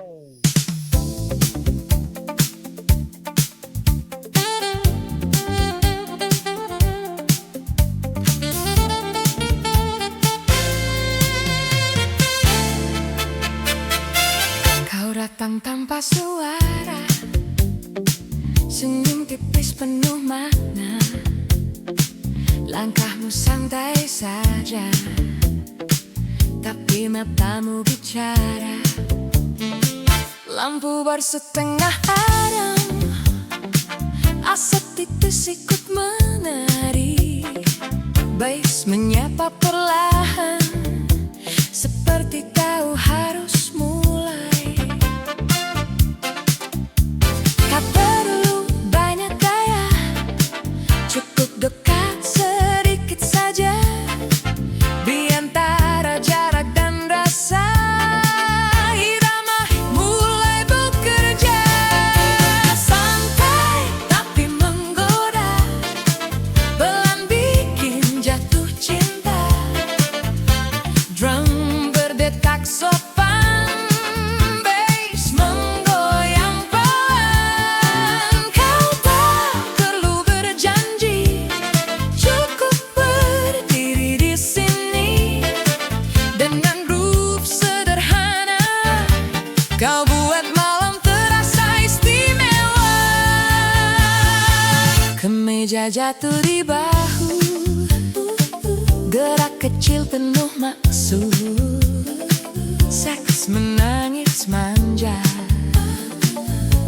Kau datang tanpa suara, senyum tipis penuh makna. Langkahmu santai saja, tapi matamu bicara. Lampu bersetengah padam, asap tipis ikut menari. Bass menyapa perlahan, seperti tahu harus mulai. Tak perlu banyak gaya, cukup dekat sedikit saja. Di antara jarak dan rasa, irama mulai bekerja. Santai tapi menggoda, pelan bikin jatuh cinta. Drum berdetak sopan, bass menggoyang pelan. Kau tak perlu berjanji, cukup berdiri di sini. Dengan groove sederhana, kau buat malam terasa istimewa. Kemeja jatuh di bahu, gerak kecil penuh maksud. Seks menangis manja,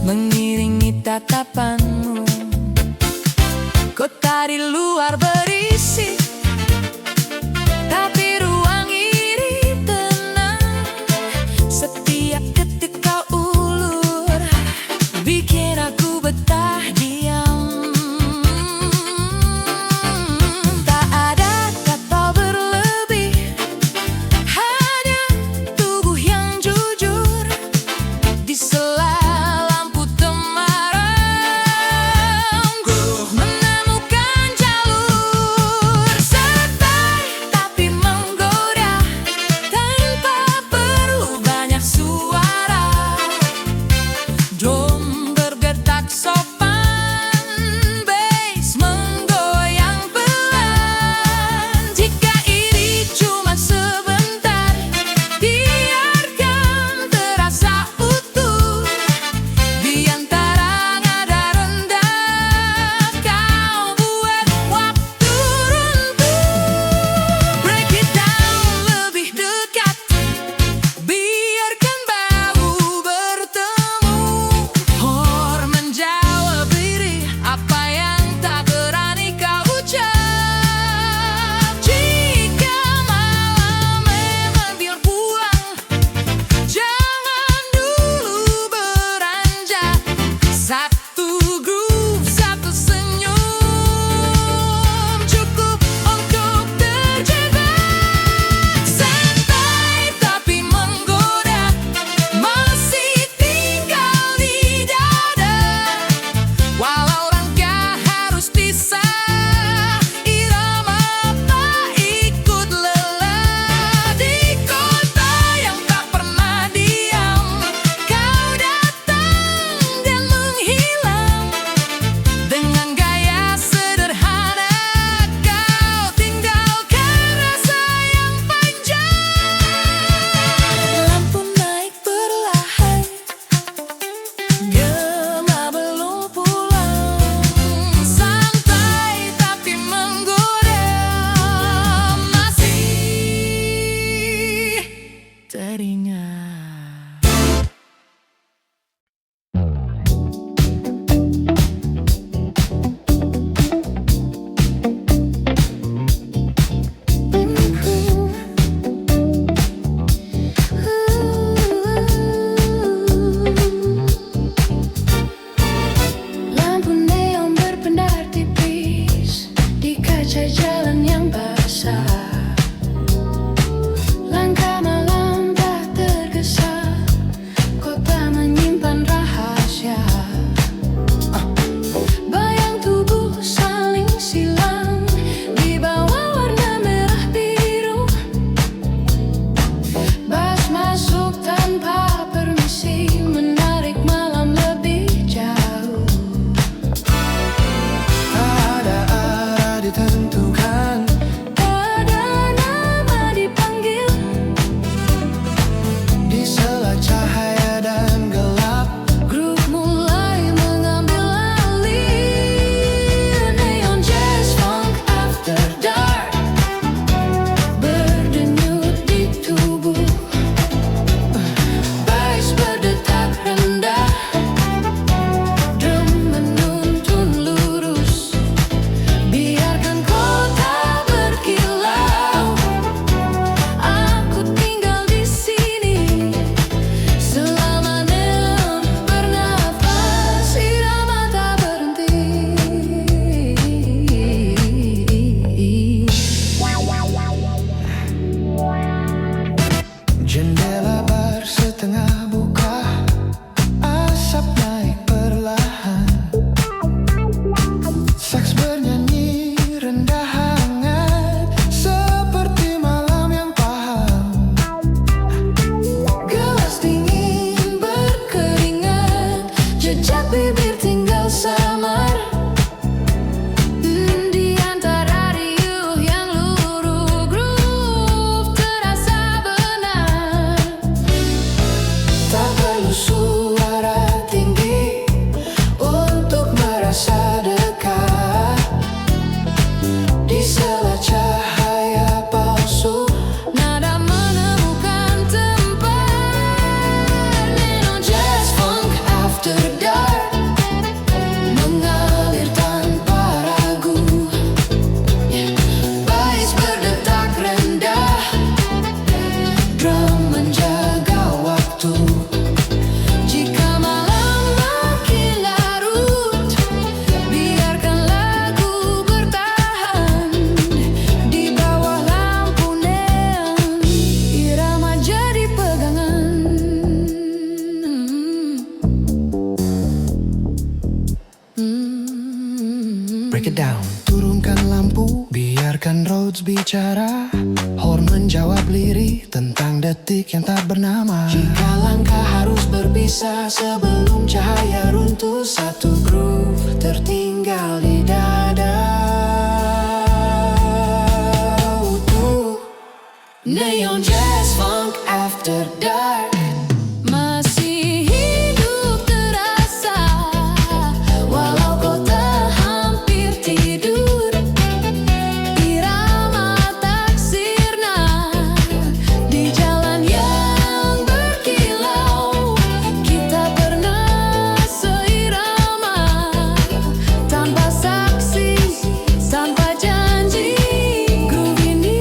mengiringi tatapanmu. Kota di luar berisik, tapi ruang ini tenang. Setiap detik kau ulur, bikin aku betah diam. Tak ada kata berlebih, hanya tubuh yang jujur. Di sela lampu temaram, terpisah sebelum cahaya runtuh. Satu groove tertinggal di dada utuh. Neon Jazz Funk After Dark masih hidup terasa, walau kota hampir tidur. Irama tak sirna di jalan yang berkilau. Kita pernah seirama, tanpa saksi, tanpa janji. Groove ini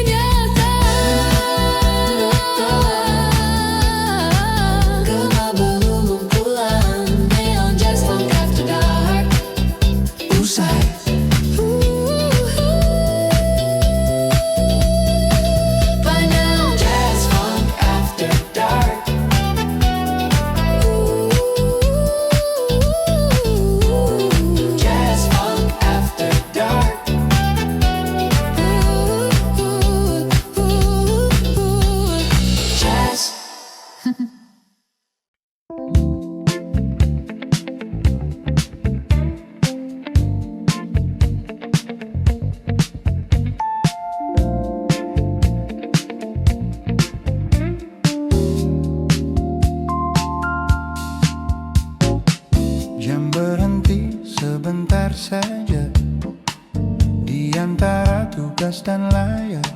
nyata. Gema belum pulang. Neon Jazz Funk After Dark usai. Neon Jazz Funk After Dark. Jazz Funk After Dark. Jazz. Jam berhenti sebentar saja di antara tugas dan layar.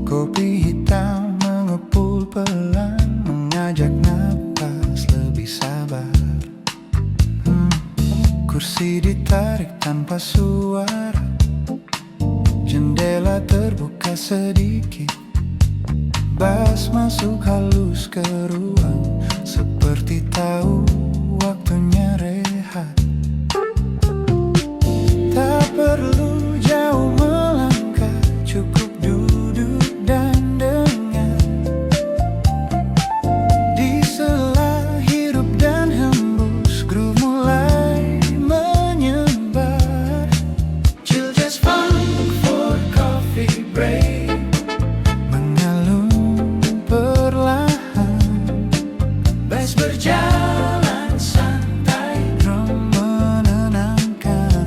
Kopi hitam mengepul pelan, mengajak napas lebih sabar. Kursi ditarik tanpa suara, jendela terbuka sedikit. Bass masuk halus ke ruang, seperti tahu waktunya rehat. Tak perlu jauh melangkah, cukup duduk dan dengar. Di sela hirup dan hembus, groove mulai menyebar. Chill Jazz Funk for coffee break, mengalun perlahan. Bass berjalan santai, drum menenangkan.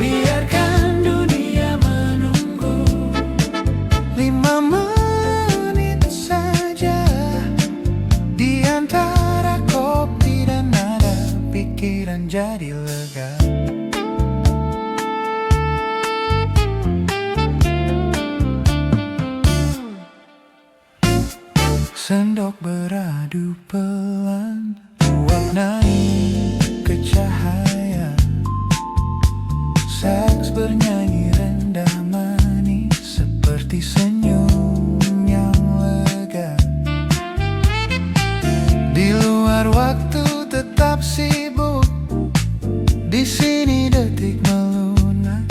Biarkan dunia menunggu 5 menit saja. Di antara kopi dan nada, pikiran jadi lega. Sendok beradu pelan, mewarnai ke cahaya. Sax bernyanyi rendah manis, seperti senyum yang lega. Di luar waktu tetap sibuk, di sini detik melunak.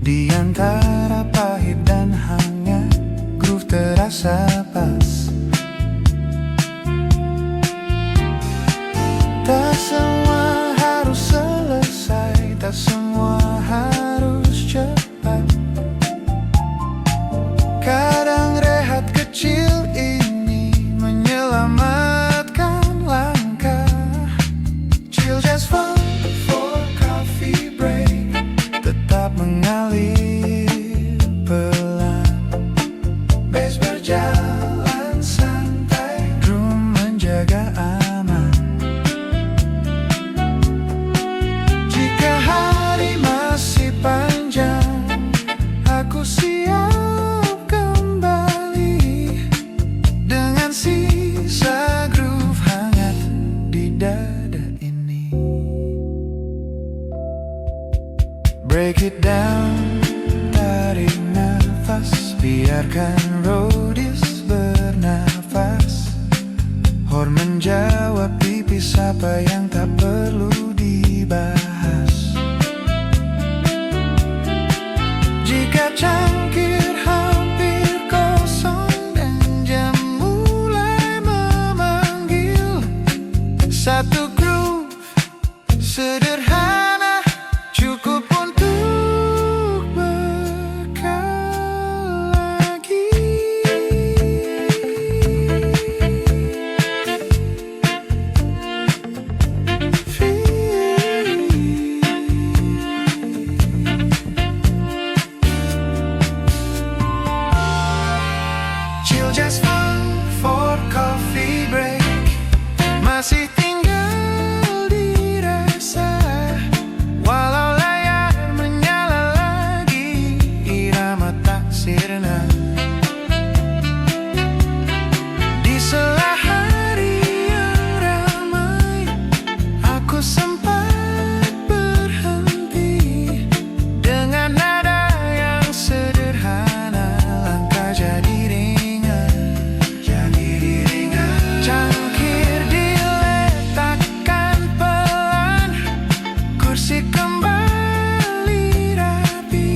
Di antara pahit dan hangat, groove terasa pas. Tak semua harus selesai, tak semua harus cepat. Kadang rehat kecil ini menyelamatkan langkah. Chill Jazz Funk for coffee break, tetap mengalir pelan. Bass berjalan santai, drum menjaga aman. Jika hari masih panjang, aku siap kembali dengan sisa groove hangat di dada ini. Break it down, tarik nafas, biarkan roadies bernafas. Hor menjawab pipis apa yang tak perlu dibahas. Jika cangkir hampir kosong dan jam mulai memanggil, satu groove sederhana cukup untuk bekal. just fun for coffee break. Masih tinggal dirasa, walau layar menyala lagi, irama tak sirna. Di sela hari yang ramai, aku sempat berhenti. Dengan nada yang sederhana, langkah jadi ringan, Cangkir diletakkan pelan, kursi kembali rapi.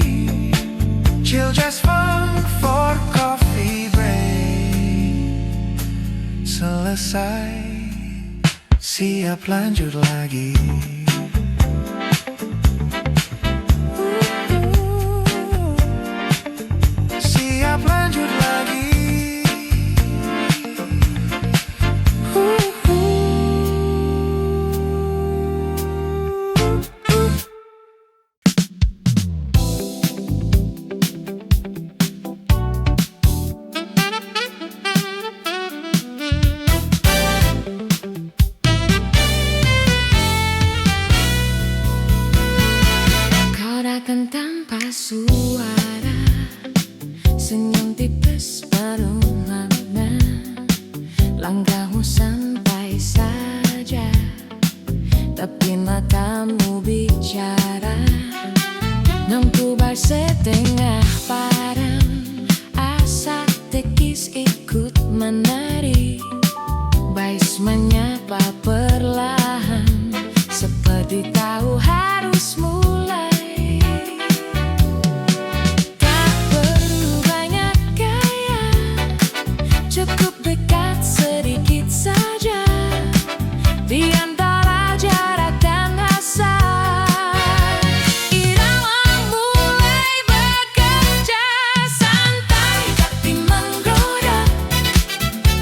Chill just fun for coffee break. Selesai, siap lanjut lagi. Siap lanjut lagi. Kau datang tanpa suara, senyum tipis penuh makna. Langkahmu santai saja, tapi matamu bicara. Nampu bar setengah padam, asa tekis ikut menari. Bais menyapa perlahan, seperti tahu harus mulai. Tak perlu banyak gaya, cukup dekat sedikit saja. Di antara jarak dan hasrat, irama mulai bekerja. Santai tapi menggoda,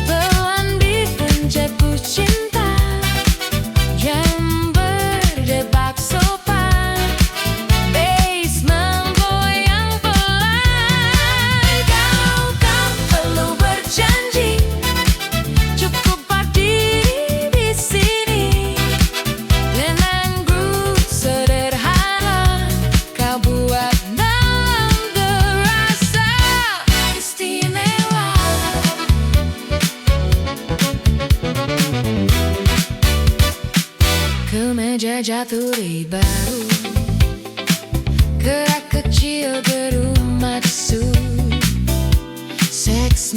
pelan dipenjepku cinta yang berdebak sopan. Bass memgoyang pelan. Kau tak perlu berjanji, cukup berdiri di sini. Dengan groove sederhana, kau buat dalam terasa istimewa. Kemeja jatuh di bahu, gerak kecil berumah su. Seks